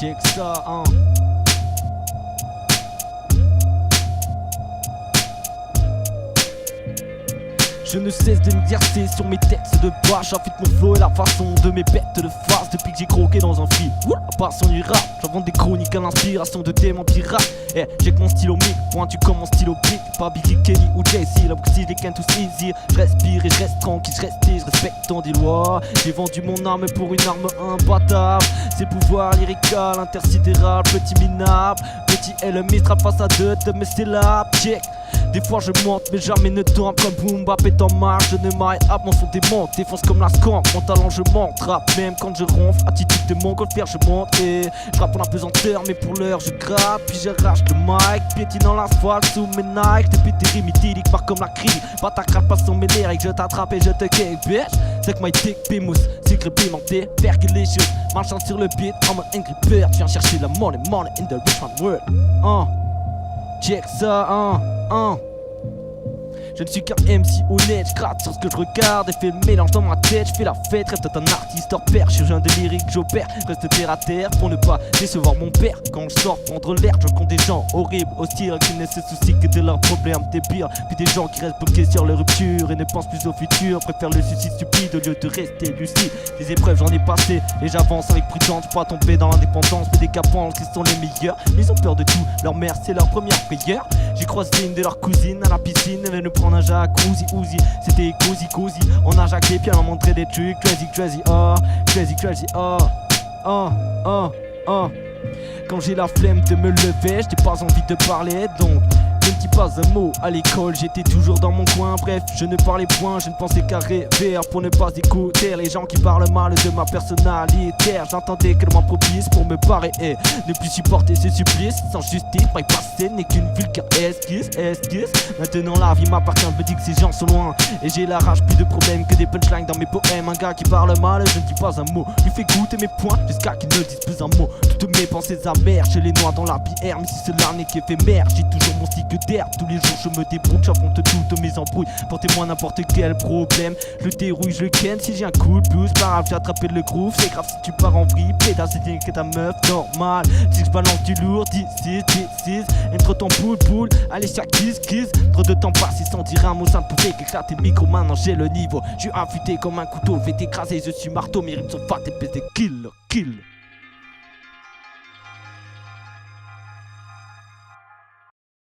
check ça, hein. Je ne cesse de m'exercer sur mes textes de bas. J'affûte mon flow et la façon de mes bêtes de face. Depuis que j'ai croqué dans un film, la passion du rap. J'invente des chroniques à l'inspiration de démons pirates. Eh, j'ai que mon stylo mic, pointu comme mon stylo big. Pas Biggie, Kenny ou Jay-Z, là si je les ken tous easy. Je respire et je reste tranquille, je reste et je respecte tant des lois. J'ai vendu mon arme pour une arme imbattable. C'est pouvoir lyrical, intersidéral, petit minable. Petit est le mistral face à deux de mes syllabes, check. Des fois je monte mais jamais ne tombe. Comme boom bap est en marche, je ne m'arrête up. Mon son démonte, défonce comme la skank. Mon talent je monte, rap même quand je ronfle. Attitude de montgolfière je monte et je rappe pour la pesanteur. Mais pour l'heure je gratte, puis j'arrache le mic. Piétinant l'asphalte sous mes Nike. Depuis tes rimes idylliques, part comme la crise. Pas ta craque, pas sur mes lyrics. Je t'attrape et je te kick bitch. C'est que my dick pimousse, sucre pimenté, percolicious. Marchant sur le beat en mode Angry Bird. Viens chercher la money, money in the rich man world. Check ça, Je ne suis qu'un MC honnête, je gratte sur ce que je regarde et fais le mélange dans ma tête. Je fais la fête, reste un artiste hors pair. Je suis un de lyrique, j'opère, reste terre à terre pour ne pas décevoir mon père. Quand je sors prendre l'air, je compte des gens horribles, hostiles, qui ne se soucient que de leurs problèmes, des pires. Puis des gens qui restent bloqués sur leur rupture et ne pensent plus au futur, préfèrent le suicide stupide au lieu de rester lucide. Des épreuves j'en ai passé et j'avance avec prudence, pas tomber dans l'indépendance. Mais des gars pensent qu'ils sont les meilleurs, mais ils ont peur de tout, leur mère c'est leur première prière. J'ai croisé une de leurs cousines à la piscine, elle venait nous prendre un jacuzzi, c'était cozy, on a jacqué puis elle m'a montré des trucs crazy, crazy, Quand j'ai la flemme de me lever, j'ai pas envie de parler donc je ne dis pas un mot à l'école, j'étais toujours dans mon coin. Bref, je ne parlais point, je ne pensais qu'à rêver pour ne pas écouter les gens qui parlent mal de ma personnalité. J'entendais qu'elle m'en propice pour me parer et ne plus supporter ce supplice. Sans justice, my passé n'est qu'une vulgaire esquisse. Maintenant la vie m'appartient, je me dis que ces gens sont loin et j'ai la rage, plus de problèmes que des punchlines dans mes poèmes. Un gars qui parle mal, je ne dis pas un mot, lui fait goûter mes points jusqu'à qu'il ne dise plus un mot. Toutes mes pensées amères, je les noie dans la bière. Mais si cela n'est qu'éphémère, j'ai toujours mon cycle d'air. Tous les jours je me débrouille, j'affronte toutes mes embrouilles. Portez-moi n'importe quel problème, je le dérouille, je le ken. Si j'ai un coup de blues, pas grave, j'ai attrapé le groove. C'est grave si tu pars en vrille, pétasse, c'est que ta meuf normal. Si je balance du lourd, 10, entre ton poule, allez chaque kiss. Trop de temps passé sans dire un mot, ça ne pouvait qu'éclater le micro. Maintenant j'ai le niveau, je suis affûté comme un couteau, fait écraser, je suis marteau. Mes rimes sont fat et pèse des kill.